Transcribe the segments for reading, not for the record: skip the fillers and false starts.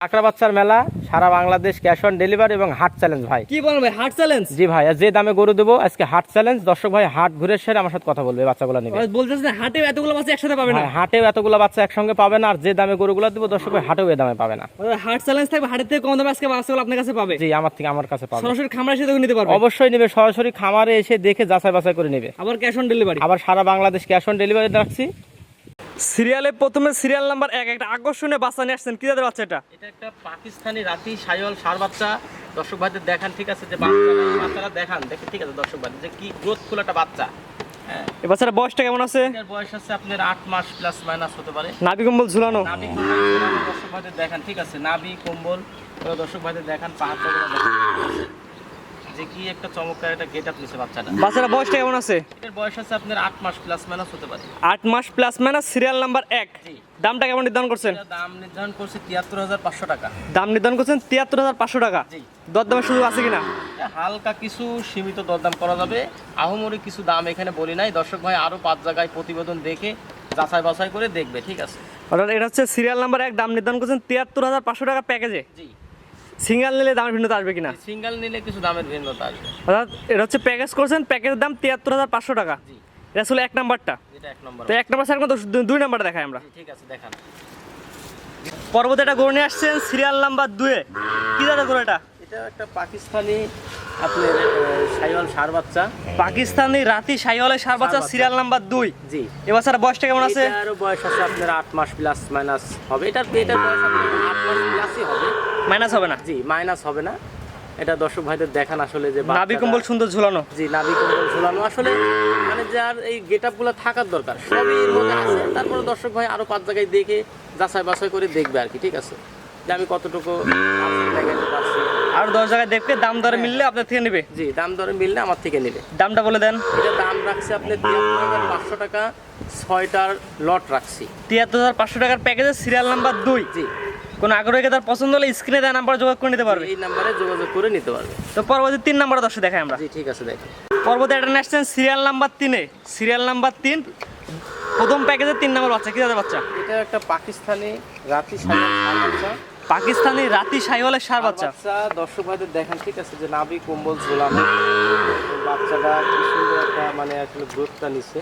কাঁকড়া বাচ্চার মেলা, সারা বাংলাদেশ ক্যাশ অন ডেলিভারি এবং হাট চ্যালেঞ্জ ভাই। কি বলেন ভাই, হাট চ্যালেঞ্জ? জি ভাই, আর যে দামে গরু দেবো আজকে হাট চ্যালেঞ্জ। দর্শক ভাই হাট ঘুরে সেরে আমার সাথে কথা বলবে, বাচ্চাগুলো নেবে। বলতেছেন হাটে এতগুলো বাচ্চা একসাথে পাবে না? হাটেও এতগুলো বাচ্চা একসঙ্গে পাবে না, আর যে দামে গরুগুলো দেবো দর্শক ভাই হাটেও এ দামে পাবে না। হাট চ্যালেঞ্জ থাকবে, হাটের থেকে কম দামে আজকে বাচ্চাগুলো আপনার কাছে পাবে? জি, আমার কাছে পাবে। সরাসরি খামারে এসে দেখে নিতে পারবে? অবশ্যই নেবে, সরাসরি খামারে এসে দেখে যাচাই বাছাই করে নেবে। আবার ক্যাশ অন ডেলিভারি? আবার সারা বাংলাদেশ ক্যাশ অন ডেলিভারি রাখছি। সিরিয়ালে প্রথমে সিরিয়াল নাম্বার 1 একটা আকর্ষণীয় বাচ্চা নিয়ে আসছেন। কি জাতের বাচ্চা এটা? এটা একটা পাকিস্তানি রাতি সাইওয়াল ষাঁড় বাচ্চা। দর্শক ভাইদের দেখান, ঠিক আছে, যে বাচ্চারা দেখান, দেখে ঠিক আছে দর্শক ভাই, যে কি গ্রোথ ফুল একটা বাচ্চা। এই বাচ্চার বয়সটা কেমন আছে? এর বয়স আছে আপনার 8 মাস প্লাস মাইনাস হতে পারে। নাভি কম্বল ঝুলানো? নাভি কম্বল ঝুলানো দর্শক ভাইদের দেখান, ঠিক আছে, নাভি কম্বল দর্শক ভাইদের দেখান, পাহাড়গুলো দেখান, যে কি একটা চমৎকার একটা গেটআপ নিছে বাচ্চাটা। বাচ্চার বয়সটা কেমন আছে? এর বয়স আছে আপনার 8 মাস প্লাস মাইনাস হতে পারে। 8 মাস প্লাস মাইনাস, সিরিয়াল নাম্বার 1। জি। দামটা কেমন নির্ধারণ করছেন? এটা দাম নির্ধারণ করছে ৭৩৫০০ টাকা। দাম নির্ধারণ করছেন ৭৩৫০০ টাকা। জি। দরদামের সুযোগ আছে কিনা? হালকা কিছু সীমিত দরদাম করা যাবে, আহমরি কিছু দাম এখানে বলি নাই। দর্শক ভাই আরো 5 জায়গায় প্রতিবেদন দেখে যাচাই বাছাই করে দেখবে, ঠিক আছে। অর্থাৎ এটা হচ্ছে সিরিয়াল নাম্বার 1, দাম নির্ধারণ করছেন ৭৩৫০০ টাকা প্যাকেজে। জি। সিঙ্গেল নিলে দামের ভিন্নতা আসবে কিনা? সিঙ্গেল নিলে কিছু দামের ভিন্নতা আসবে। অর্থাৎ এটা হচ্ছে প্যাকেজ করছেন, প্যাকেজের দাম ৭৩৫০০ টাকা। জি। এটা আসলে 1 নাম্বারটা। এটা 1 নম্বর। তো 1 নাম্বার স্যার 2 নাম্বারটা দেখাই আমরা। জি, ঠিক আছে, দেখান। পরবর্তী একটা গরু নিয়ে আসছেন সিরিয়াল নাম্বার 2 এ। কি জাতের গরু এটা? এটা একটা পাকিস্তানি আপনার সাইওয়াল ষাঁড় বাচ্চা। পাকিস্তানি রাতি শাহিওয়ালের ষাঁড় বাচ্চা, সিরিয়াল নাম্বার 2। জি। এবার স্যার বয়সটা কেমন আছে? এটার বয়স আছে আপনার 8 মাস প্লাস মাইনাস হবে। এটার বয়স আপনার 8 মাস প্লাসই হবে, মাইনাস হবে না? জি, মাইনাস হবে না। এটা দর্শক ভাইদের দেখান আসলে যে নাভি কম্বল সুন্দর ঝুলানো? জি, নাভি কম্বল ঝুলানো। আসলে মানে যার এই গেটআপগুলো থাকার দরকার সবই এর মধ্যে আছে। তারপরে দর্শক ভাই আরো 5 জায়গায় দেখে যাচাই বাছাই করে দেখবে আর কি, ঠিক আছে, যে আমি কতটুকু দেখাতে পারছি। আর 10 জায়গায় দেখবে, দাম দরে মিললে আপনার থেকে নেবে? জি, দাম দরে মিললে আমার থেকে নেবে। দামটা বলে দেন। এটা দাম রাখছে আপনি ৭৩৫০০ টাকা, 6টার লট রাখছি। ৭৩৫০০ টাকার প্যাকেজে, সিরিয়াল নাম্বার 2। জি। কোন আগ্রহীকে তার পছন্দ হলে স্ক্রিনে দেওয়া নাম্বার যোগাযোগ করে নিতে পারবে। এই নাম্বারে যোগাযোগ করে নিতে পারবে। তো পরবর্তী 3 নাম্বার দর্শক দেখাই আমরা। জি, ঠিক আছে, দেখেন। পরবর্তী একটা নিয়ে আসছেন সিরিয়াল নাম্বার 3 এ। সিরিয়াল নাম্বার 3 প্রথম প্যাকেজে 3 নাম্বার বাচ্চা। কি জাতের বাচ্চা? এটা একটা পাকিস্তানি রাতি সাইওয়াল ষাঁড় বাচ্চা। পাকিস্তানি রাতি শাহিওয়ালের ষাঁড় বাচ্চা। দর্শক ভাইদের দেখেন, ঠিক আছে, যে নাভি কম্বল ঝোলানো বাচ্চাটা কি সুন্দর একটা মানে আসলে গ্রোথটা নিচ্ছে।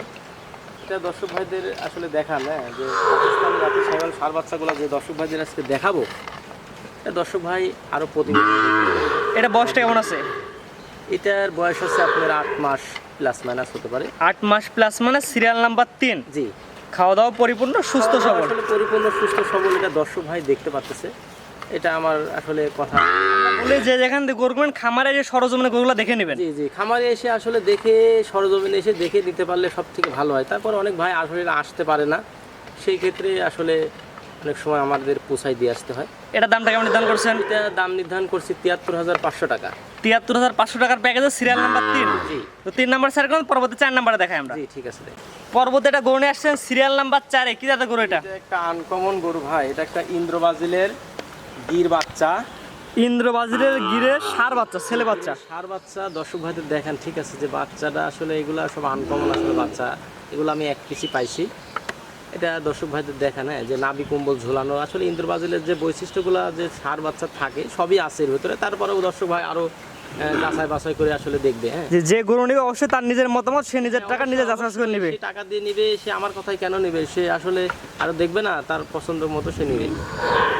এটা দর্শক ভাইদের আসলে দেখান, হ্যাঁ, যে পাকিস্তানি রাতি সাইওয়াল ষাঁড় বাচ্চাগুলো যে দর্শক ভাইদের আজকে দেখাবো, এটা দর্শক ভাই আরো প্রতিবেদন দেখবে। এটা বয়সটা কেমন আছে? এটার বয়স হচ্ছে আপনার 8 মাস প্লাস মাইনাস হতে পারে। 8 মাস প্লাস মানে, সিরিয়াল নাম্বার 3। জি। খাওয়া দাওয়া পরিপূর্ণ সুস্থ সবল? আসলে পরিপূর্ণ সুস্থ সবল, এটা দর্শক ভাই দেখতে পাচ্ছে। এটা আমার আসলে কথা বলে যে যেখান থেকে গরু কিনবেন খামারে যে সরজমিনে গরুগুলো দেখে নেবেন। জি, জি, খামারে এসে আসলে দেখে সরজমিনে এসে দেখে নিতে পারলে সব থেকে ভালো হয়। তারপর অনেক ভাই আসলে আসতে পারে না, সেই ক্ষেত্রে আসলে অনেক সময় আমাদের পোষাই দিয়ে আসতে হয়। এটা দামটা কেমন নির্ধারণ করছেন? এটা দাম নির্ধারণ করছি ৭৩৫০০ টাকা। ৭৩৫০০ টাকার প্যাকেজে, সিরিয়াল নাম্বার 3। জি। তো 3 নাম্বার স্যার কোন, পরবর্তী 4 নাম্বারে দেখাই আমরা। জি, ঠিক আছে, দেখেন। পরবর্তী একটা গরু নিয়ে আসছেন সিরিয়াল নাম্বার 4 এ। কি জাতের গরু এটা? এটা একটা আনকমন গরু ভাই। এটা একটা ইন্দ্রবাজিলের গির বাচ্চা। ইন্দ্রবাজিরের গিরের ষাঁড় বাচ্চা, ছেলে বাচ্চা। ষাঁড় বাচ্চা দর্শক ভাইদের দেখেন, ঠিক আছে, যে বাচ্চাটা আসলে এগুলা সব আনকমন আসলে বাচ্চা। এগুলো আমি 1 পিসই পাইছি। এটা দর্শক ভাইদের দেখেন, হ্যাঁ, যে নাভি কম্বল ঝোলানো। আসলে ইন্দ্রবাজিলের যে বৈশিষ্ট্যগুলো যে ষাঁড় বাচ্চা থাকে সবই আছে এর ভিতরে। তারপরেও দর্শক ভাই আরো যাচাই বাছাই করে আসলে দেখবে। হ্যাঁ, যে গরু নিবে অবশ্যই তার নিজের মতামত, সে নিজের টাকা নিজে যাচাই করে নেবে। সে টাকা দিয়ে নিবে, সে আমার কথাই কেন নিবে, সে আসলে আরো দেখবে না, তার পছন্দ মতো সে নিবে।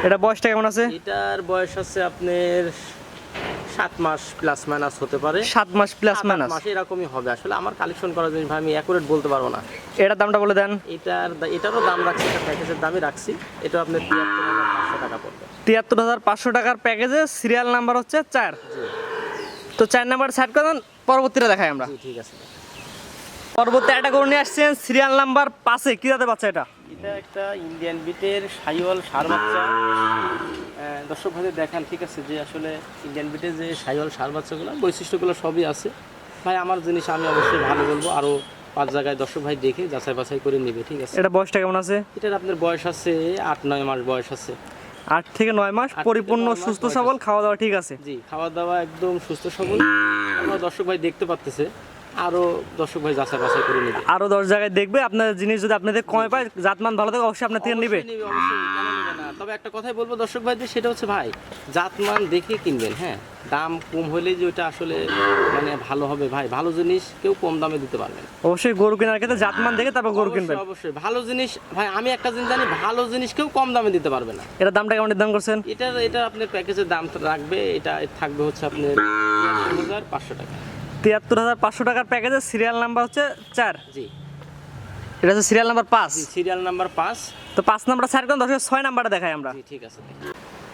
এটা বয়সটা কেমন আছে? এটার বয়স আছে আপনার 7 মাস প্লাস মাইনাস হতে পারে। 7 মাস প্লাস মাইনাস এরকমই হবে। আসলে আমার কালেকশন করার জন্য ভাই আমি অ্যাকুরেট বলতে পারবো না। এটার দামটা বলে দেন। এটারও দাম রাখছি, একটা প্যাকেজের দামই রাখছি। এটা আপনার ৭৩৫০০ টাকা পড়বে। ৭৩৫০০ টাকার প্যাকেজে, সিরিয়াল নাম্বার হচ্ছে 4। তো 4 নাম্বার সাইড করেন, পরবর্তীটা দেখাই আমরা। জি, ঠিক আছে। পরবর্তী একটা গরু নিয়ে আসছেন সিরিয়াল নাম্বার 5 এ। কি জাতের বাচ্চা এটা? এটা একটা ইন্ডিয়ান বিটের সাইওয়াল ষাঁড় বাচ্চা। দর্শক ভাইদের দেখান, ঠিক আছে, যে আসলে ইন্ডিয়ান বিটের যে সাইওয়াল ষাঁড় বাচ্চাগুলো বৈশিষ্ট্যগুলো সবই আছে। ভাই আমার জিনিস আমি অবশ্যই ভালো বলবো। আরও 5 জায়গায় দর্শক ভাই দেখে যাচাই বাছাই করে নেবে, ঠিক আছে। এটা বয়সটা কেমন আছে? এটার আপনার বয়স আছে 8-9 মাস বয়স আছে। 8 থেকে 9 মাস, পরিপূর্ণ সুস্থ সবল, খাওয়া দাওয়া ঠিক আছে? জি, খাওয়া দাওয়া একদম সুস্থ সবল। আমরা দর্শক ভাই দেখতে পাচ্ছে, আরো দর্শক ভাই যাচাই বাছাই করে নেবে। আরো 10 জায়গায় দেখবে, আপনার জিনিস যদি আপনাদের কমে পায়, জাতমান ভালো থাকে, অবশ্যই আপনার থেকে নেবে। অবশ্যই কেন নেবে না? তবে একটা কথাই বলবো দর্শক ভাইদের, সেটা হচ্ছে ভাই জাতমান দেখে কিনবেন। হ্যাঁ, দাম কম হলে যে ওটা আসলে মানে ভালো হবে ভাই, ভালো জিনিস কেউ কম দামে দিতে পারবে না। অবশ্যই গরু কেনার ক্ষেত্রে জাতমান দেখে তারপর গরু কিনবেন। অবশ্যই অবশ্যই ভালো জিনিস ভাই, আমি একটা জিনিস জানি, ভালো জিনিস কেউ কম দামে দিতে পারবে না। এটার দামটা কেমন নির্ধারণ করছেন? এটা আপনার প্যাকেজের দাম রাখবে, এটা থাকবে হচ্ছে আপনার 73,500 টাকা। 73,500 টাকার প্যাকেজে সিরিয়াল নাম্বার হচ্ছে 4। জি এটা হচ্ছে সিরিয়াল নাম্বার 5। জি, সিরিয়াল নাম্বার 5। তো 5 নাম্বারটা সাইড করুন, দর্শক 6 নাম্বারটা দেখাই আমরা। জি ঠিক আছে।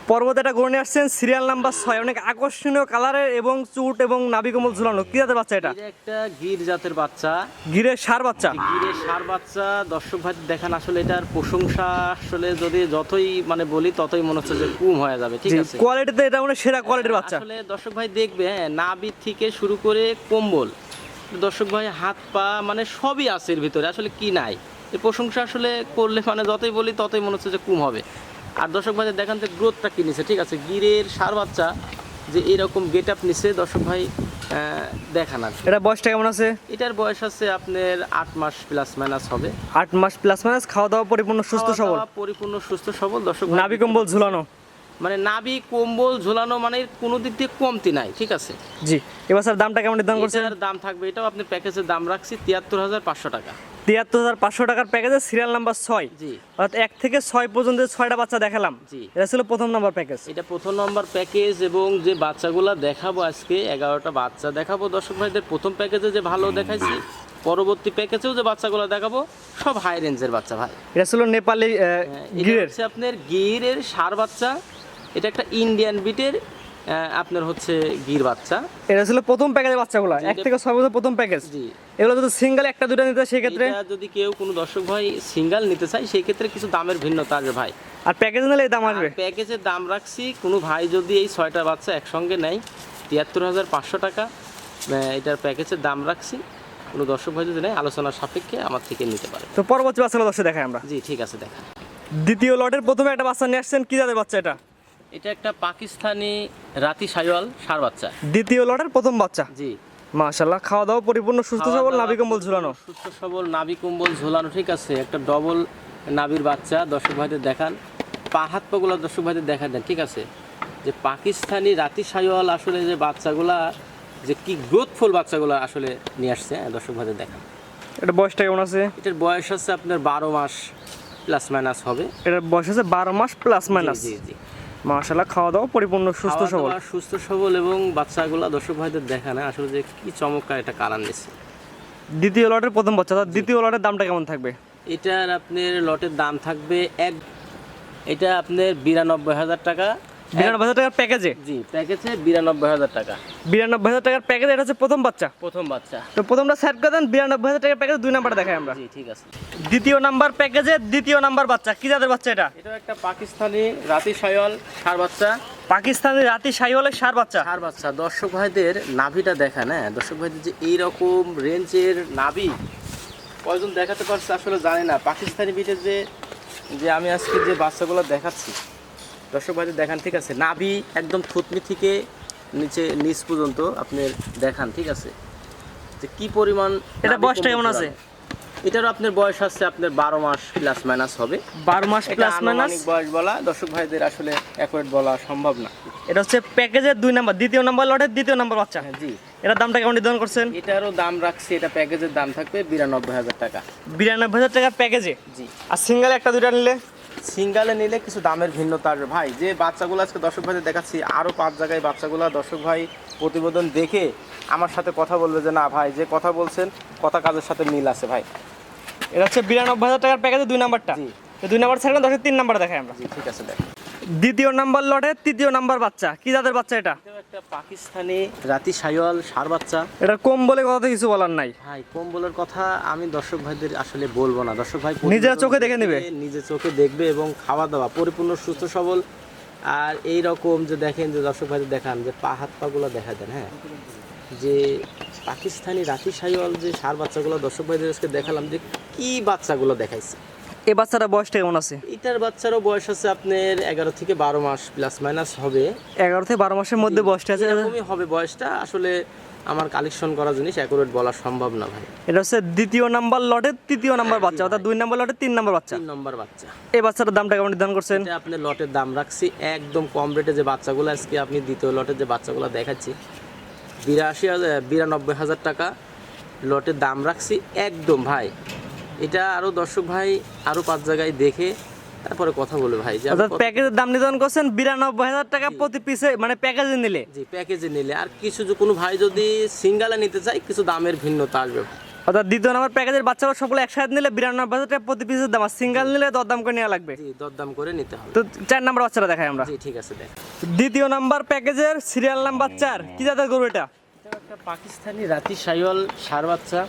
পর্বতে একটা গরু নিয়ে আসছেন সিরিয়াল নাম্বার 6, অনেক আকর্ষণীয় কালারের এবং চুট এবং নাভি কম্বল ঝুলানো। কি জাতের বাচ্চা এটা? এটা একটা গির জাতের বাচ্চা, গিরের ষাঁড় বাচ্চা। গিরের ষাঁড় বাচ্চা। দর্শক ভাই দেখেন, আসলে এটার প্রশংসা আসলে যদি যতই মানে বলি ততই মনে হচ্ছে যে কম হয়ে যাবে। ঠিক আছে, কোয়ালিটিতে এটা মানে সেরা কোয়ালিটির বাচ্চা। আসলে দর্শক ভাই দেখবে, হ্যাঁ, নাভি থেকে শুরু করে কম্বল, দর্শক ভাই হাত পা মানে সবই আছে এর ভিতরে, আসলে কি নাই। এই প্রশংসা আসলে করলে মানে যতই বলি ততই মনে হচ্ছে যে কম হবে। আর দর্শক ভাই দেখেন যে গ্রোথটা কি নিছে। ঠিক আছে, গিরের ষাঁড় বাচ্চা যে এরকম গেট আপ নিছে দর্শক ভাই দেখান। আর এটা বয়সটা কেমন আছে? এটার বয়স আছে আপনার 8 মাস প্লাস মাইনাস হবে। 8 মাস প্লাস মাইনাস। খাওয়া দাওয়া পরিপূর্ণ সুস্থ সবল? পরিপূর্ণ সুস্থ সবল দর্শক ভাই। নাভি কম্বল ঝুলানো? মানে নাভি কম্বল ঝুলানো, মানে কোনো দিক দিয়ে কমতি নাই। ঠিক আছে জি। এবার স্যার দামটা কেমন নির্ধারণ করছেন? এটার দাম থাকবে, এটাও আপনার প্যাকেজের দাম রাখছি 73,500 টাকা। 73,500 টাকার প্যাকেজে সিরিয়াল নাম্বার 6। জি, অর্থাৎ 1 থেকে 6 পর্যন্ত 6টা বাচ্চা দেখালাম। জি, এটা ছিল প্রথম নাম্বার প্যাকেজ। এটা প্রথম নম্বর প্যাকেজ। এবং যে বাচ্চাগুলো দেখাবো আজকে 11টা বাচ্চা দেখাবো দর্শক ভাইদের। প্রথম প্যাকেজে যে ভালো দেখাইছি, পরবর্তী প্যাকেজেও যে বাচ্চাগুলো দেখাবো সব হাই রেঞ্জের বাচ্চা ভাই। এটা ছিল নেপালি এটা গিরের। হচ্ছে আপনার গিরের ষাঁড় বাচ্চা। এটা একটা ইন্ডিয়ান বিটের আপনার হচ্ছে গির বাচ্চা। এটা ছিল প্রথম প্যাকেজের বাচ্চাগুলো, 1 থেকে 6 পর্যন্ত প্রথম প্যাকেজ। জি, এগুলো যদি সিঙ্গেল একটা দুটো নিতে সেই ক্ষেত্রে, এটা যদি কেউ কোনো দর্শক ভাই সিঙ্গেল নিতে চায় সেই ক্ষেত্রে কিছু দামের ভিন্নতা আসবে ভাই। আর প্যাকেজ নিলে এই দাম আসবে। প্যাকেজের দাম রাখছি, কোনো ভাই যদি এই 6টা বাচ্চা একসঙ্গে নেয় 73,500 টাকা এটার প্যাকেজের দাম রাখছি। কোনো দর্শক ভাই যদি নেয় আলোচনার সাপেক্ষে আমার থেকে নিতে পারে। তো পরবর্তী বাচ্চাগুলো দর্শক দেখাই আমরা। জি ঠিক আছে, দেখা। দ্বিতীয় লটের প্রথমে একটা বাচ্চা নিয়ে আসছেন। কি জাতের বাচ্চা এটা? এটা একটা পাকিস্তানি রাতি সাইওয়াল ষাঁড় বাচ্চা। দ্বিতীয় লটের প্রথম বাচ্চা। জি, মাশাআল্লাহ। খাওয়া দাওয়া পরিপূর্ণ সুস্থ সবল, নাভি কম্বল ঝুলানো? সুস্থ সবল নাভি কম্বল ঝোলানো। ঠিক আছে, একটা ডবল নাভির বাচ্চা। দর্শক ভাইদের দেখান, পা হাত পাগুলো দর্শক ভাইদের দেখা দেন। ঠিক আছে, যে পাকিস্তানি রাতি সাইওয়াল আসলে যে বাচ্চাগুলা যে কি গ্রোথফুল বাচ্চাগুলো আসলে নিয়ে আসছে। হ্যাঁ, দর্শক ভাইদের দেখান। এটা বয়সটা কেমন আছে? এটার বয়স আছে আপনার 12 মাস প্লাস মাইনাস হবে। এটার বয়স আছে 12 মাস প্লাস মাইনাস। জি জি, মাশাআল্লাহ। খাওয়া দাওয়া পরিপূর্ণ সুস্থ খাওয়া সবল। দাওয়া সুস্থ সবল। এবং বাচ্চাগুলো দর্শক ভাইদের দেখান আসলে যে কি চমৎকার একটা কালার নিচ্ছে। দ্বিতীয় লটের প্রথম বাচ্চা। তার দ্বিতীয় লটের দামটা কেমন থাকবে? এটার আপনার লটের দাম থাকবে এটা আপনার 92,000 টাকা। 92,000 টাকার প্যাকেজে? জি, প্যাকেজে 92,000 টাকা। 92,000 টাকার প্যাকেজে। এটা হচ্ছে প্রথম বাচ্চা। প্রথম বাচ্চা। তো প্রথমটা সেট করে দেন। 92,000 টাকার প্যাকেজে 2 নাম্বার দেখাই আমরা। জি ঠিক আছে। দ্বিতীয় নাম্বার প্যাকেজে দ্বিতীয় নাম্বার বাচ্চা। কি জাতের বাচ্চা এটা? এটা একটা পাকিস্তানি রাতি সাইওয়াল ষাঁড় বাচ্চা। পাকিস্তানি রাতি শাহিওয়ালের ষাঁড় বাচ্চা। ষাঁড় বাচ্চা। দর্শক ভাইদের নাভিটা দেখান। হ্যাঁ, দর্শক ভাইদের যে এইরকম রেঞ্জের নাভি কয়জন দেখাতে পারছে আসলে জানি না। পাকিস্তানি বিটের যে যে আমি আজকে যে বাচ্চাগুলো দেখাচ্ছি দর্শক ভাইদের দেখান। ঠিক আছে, নাভি একদম থুতনি থেকে নিচ পর্যন্ত আপনার দেখান। ঠিক আছে, যে কি পরিমাণ। এটা বয়সটা কেমন আছে? এটারও আপনার বয়স আছে আপনার 12 মাস প্লাস মাইনাস হবে। 12 মাস প্লাস মাইনাস বয়স বলা দর্শক ভাইদের আসলে অ্যাকুরেট বলা সম্ভব না। এটা হচ্ছে প্যাকেজের 2 নাম্বার, দ্বিতীয় নাম্বার লটের দ্বিতীয় নাম্বার বাচ্চা। হ্যাঁ জি। এটার দামটা কেমন নির্ধারণ করছেন? এটারও দাম রাখছি, এটা প্যাকেজের দাম থাকবে 92,000 টাকা। 92,000 টাকার প্যাকেজে। জি। আর সিঙ্গেল একটা দুইটা নিলে? সিঙ্গালে নিলে কিছু দামের ভিন্নতা আসবে ভাই। যে বাচ্চাগুলো আজকে দর্শক ভাইদের দেখাচ্ছি, আরও 5 জায়গায় বাচ্চাগুলো দর্শক ভাই প্রতিবেদন দেখে আমার সাথে কথা বলবে যে না ভাই যে কথা বলছেন কথা কাজের সাথে মিল আছে ভাই। এটা হচ্ছে 92,000 টাকার প্যাকেজে 2 নাম্বারটা। জি। তো 2 নাম্বার ছাড়া 3 নাম্বার দেখাই আমরা। জি ঠিক আছে, দেখ। দ্বিতীয় নাম্বার লটের তৃতীয় নাম্বার বাচ্চা। কি জাতের বাচ্চা এটা? এটাও একটা পাকিস্তানি রাতি সাইওয়াল ষাঁড় বাচ্চা। এটা কম বলে কথা কিছু বলার নাই ভাই। কম্বলের কথা আমি দর্শক ভাইদের আসলে বলবো না। দর্শক ভাই নিজের চোখে দেখে নেবে, নিজের চোখে দেখবে। এবং খাওয়া দাওয়া পরিপূর্ণ সুস্থ সবল। আর এই রকম যে দেখেন যে দর্শক ভাইদের দেখান যে পা হাত পাগুলো দেখা দেন। হ্যাঁ, যে পাকিস্তানি রাতি সাইওয়াল যে ষাঁড় বাচ্চাগুলো দর্শক ভাইদের আজকে দেখালাম যে কি বাচ্চাগুলো দেখাইছে। এই বাচ্চাটা বয়সটা কেমন আছে? এটার বাচ্চারও বয়স আছে আপনার 11 থেকে 12 মাস প্লাস মাইনাস হবে। 11 থেকে 12 মাসের মধ্যে বয়সটা আছে। এরকমই হবে বয়সটা। আসলে আমার কালেকশন করা জিনিস অ্যাকুরেট বলা সম্ভব না ভাই। এটা হচ্ছে দ্বিতীয় নাম্বার লটের তৃতীয় নাম্বার বাচ্চা, অর্থাৎ 2 নাম্বার লটের 3 নাম্বার বাচ্চা। 3 নম্বর বাচ্চা। এই বাচ্চাটার দামটা কেমন নির্ধারণ করছেন? এটা আপনি লটের দাম রাখছি একদম কম রেটে। যে বাচ্চাগুলো আজকে আপনি দ্বিতীয় লটের যে বাচ্চাগুলো দেখাচ্ছি 92,000 টাকা লটের দাম রাখছি একদম ভাই। এটা আরো দর্শক ভাই আরো 5 জায়গায় দেখে তারপরে কথা বলে ভাই। যে অর্থাৎ প্যাকেজের দাম নির্ধারণ করছেন 92,000 টাকা প্রতি পিসে, মানে প্যাকেজে নিলে। জি প্যাকেজে নিলে। আর কিছু যে কোনো ভাই যদি সিঙ্গেলে নিতে চায় কিছু দামের ভিন্নতা আসবে। অর্থাৎ দ্বিতীয় নাম্বার প্যাকেজের বাচ্চারা সকলে একসাথে নিলে 92,000 টাকা প্রতি পিসের দাম, আর সিঙ্গেল নিলে দরদাম করে নেওয়া লাগবে। জি দরদাম করে নিতে হবে। তো 4 নাম্বার বাচ্চাটা দেখাই আমরা। জি ঠিক আছে দেখ। দ্বিতীয় নাম্বার প্যাকেজের সিরিয়াল নাম্বার 4, কি জাতের গরু এটা? এটা একটা পাকিস্তানি রাতি শাহিওয়াল ষাঁড় বাচ্চা।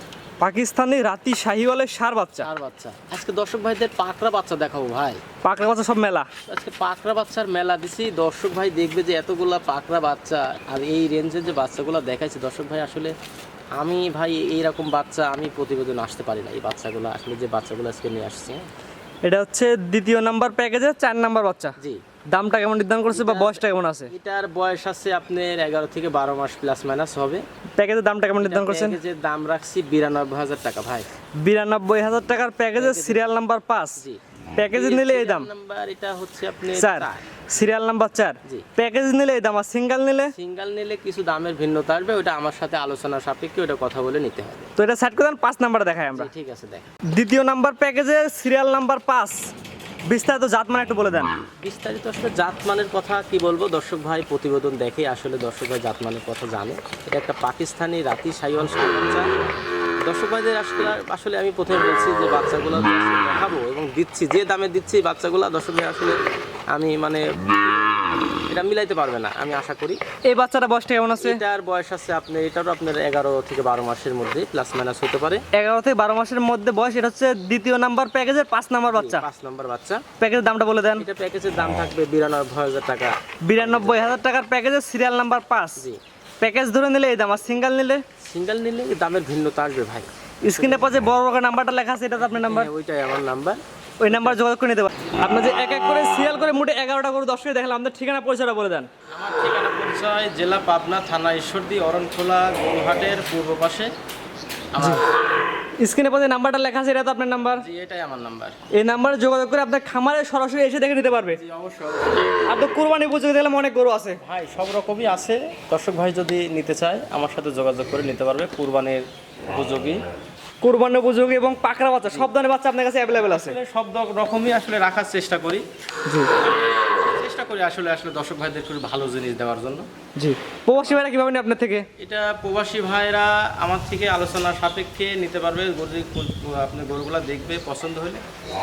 পাকিস্তানি রাতি শাহিওয়ালের ষাঁড় বাচ্চা। ষাঁড় বাচ্চা। আজকে দর্শক ভাইদের পাকড়া বাচ্চা দেখাবো ভাই। পাকড়া বাচ্চা সব মেলা। আজকে পাকড়া বাচ্চার মেলা দিছি। দর্শক ভাই দেখবে যে এতগুলা পাকড়া বাচ্চা আর এই রেঞ্জের যে বাচ্চাগুলো দেখাইছি দর্শক ভাই, আসলে আমি ভাই এইরকম বাচ্চা আমি প্রতিবেদন আসতে পারি না। এই বাচ্চাগুলো আসলে যে বাচ্চাগুলো আজকে নিয়ে আসছি। এটা হচ্ছে দ্বিতীয় নাম্বার প্যাকেজের 4 নাম্বার বাচ্চা। জি দামটা কেমন নির্ধারণ করছে বা বয়সটা কেমন আছে? এটার বয়স আছে আপনার 11 থেকে 12 মাস প্লাস মাইনাস হবে। প্যাকেজের দামটা কেমন নির্ধারণ করছেন? প্যাকেজের দাম রাখছি 92,000 টাকা ভাই। 92,000 টাকার প্যাকেজের সিরিয়াল নাম্বার 5। জি প্যাকেজে নিলে এই দাম নাম্বার এটা হচ্ছে আপনি 4, সিরিয়াল নাম্বার 4। জি। প্যাকেজ নিলে এই দাম, আর সিঙ্গেল নিলে? সিঙ্গেল নিলে কিছু দামের ভিন্নতা আসবে। ওটা আমার সাথে আলোচনা সাপেক্ষে ওটা কথা বলে নিতে হবে। তো এটা সেট করে দেন, 5 নাম্বার দেখাই আমরা। জি, ঠিক আছে দেখ। দ্বিতীয় নাম্বার প্যাকেজের সিরিয়াল নাম্বার 5, বিস্তারিত জাত মানে একটু বলে দেন। বিস্তারিত আসলে জাতমানের কথা কি বলবো, দর্শক ভাই প্রতিবেদন দেখে আসলে দর্শক ভাই জাতমানের কথা জানে। এটা একটা পাকিস্তানি রাতি শাহিওয়াল ষাঁড় বাচ্চা। দর্শক ভাইদের আসলে আসলে আমি প্রথমে বলছি যে বাচ্চাগুলো দেখাবো এবং দিচ্ছি যে দামে দিচ্ছি বাচ্চাগুলো দর্শক ভাই আসলে আমি মানে এটা মিলাইতে পারবে না আমি আশা করি। এই বাচ্চাটা বয়সটা কেমন আছে? এটার বয়স আছে আপনার এটারও আপনার 11 থেকে 12 মাসের মধ্যে প্লাস মাইনাস হতে পারে। 11 থেকে 12 মাসের মধ্যে বয়স। এটা হচ্ছে দ্বিতীয় নাম্বার প্যাকেজের 5 নাম্বার বাচ্চা। 5 নম্বর বাচ্চা। প্যাকেজের দামটা বলে দেন। এটা প্যাকেজের দাম থাকবে 92,000 টাকা। 92,000 টাকার প্যাকেজের সিরিয়াল নাম্বার 5। জি। প্যাকেজ ধরে নিলে এই দাম, আর সিঙ্গেল নিলে? সিঙ্গেল নিলে দামের ভিন্নতা আসবে ভাই। স্ক্রিনে পাশে বড় বড় নাম্বারটা লেখা আছে, এটা তো আপনার নাম্বার। হ্যাঁ, ওইটাই আমার নাম্বার। ওই নাম্বার যোগাযোগ করে নিতে পারেন। আপনার যে এক এক করে সিরিয়াল করে মোটে 11টা করে দর্শকে দেখলাম, আপনার ঠিকানা পরিচয়টা বলে দেন। আমার ঠিকানা পরিচয় জেলা পাবনা, থানা ঈশ্বরদী, অরণখোলা, গরুহাটের পূর্ব পাশে আমার। স্ক্রিনে পাশে নাম্বারটা লেখা আছে, এটা তো আপনার নাম্বার। জি এটাই আমার নাম্বার। এই নাম্বারে যোগাযোগ করে আপনার খামারে সরাসরি এসে দেখে নিতে পারবে। জি অবশ্যই। আপনার কুরবানি উপযোগী দেখলাম অনেক গরু আছে ভাই সব রকমই আছে। দর্শক ভাই যদি নিতে চায় আমার সাথে যোগাযোগ করে নিতে পারবে। কুরবানির উপযোগী, কুরবানি উপযোগী এবং পাকড়া বাচ্চা সব ধরনের বাচ্চা আপনার কাছে অ্যাভেলেবেল আছে। আসলে সব রকমই আসলে রাখার চেষ্টা করি। জি চেষ্টা করি আসলে দর্শক ভাইদের খুব ভালো জিনিস দেওয়ার জন্য। জি। প্রবাসী ভাইরা কীভাবে নেয় আপনার থেকে? এটা প্রবাসী ভাইরা আমার থেকে আলোচনা সাপেক্ষে নিতে পারবে। আপনি গরুগুলো দেখবে, পছন্দ হলে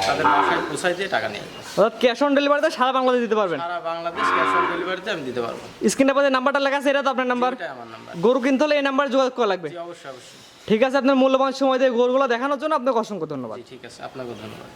তাদের বাসায় পৌঁছায় দিয়ে টাকা নিয়ে আসবে। অর্থাৎ ক্যাশ অন ডেলিভারিতে সারা বাংলাদেশ দিতে পারবেন। সারা বাংলাদেশ ক্যাশ অন ডেলিভারিতে আমি দিতে পারবো। স্ক্রিনে পাশে নাম্বারটা লেখা আছে, এটা তো আপনার নাম্বার। এটাই আমার নাম্বার। গরু কিনতে হলে এই নাম্বারে যোগাযোগ করা লাগবে। জি অবশ্যই অবশ্যই। ঠিক আছে, আপনার মূল্যবান সময় দিয়ে গরুগুলো দেখানোর জন্য আপনাকে অসংখ্য ধন্যবাদ। জি ঠিক আছে, আপনাকেও ধন্যবাদ।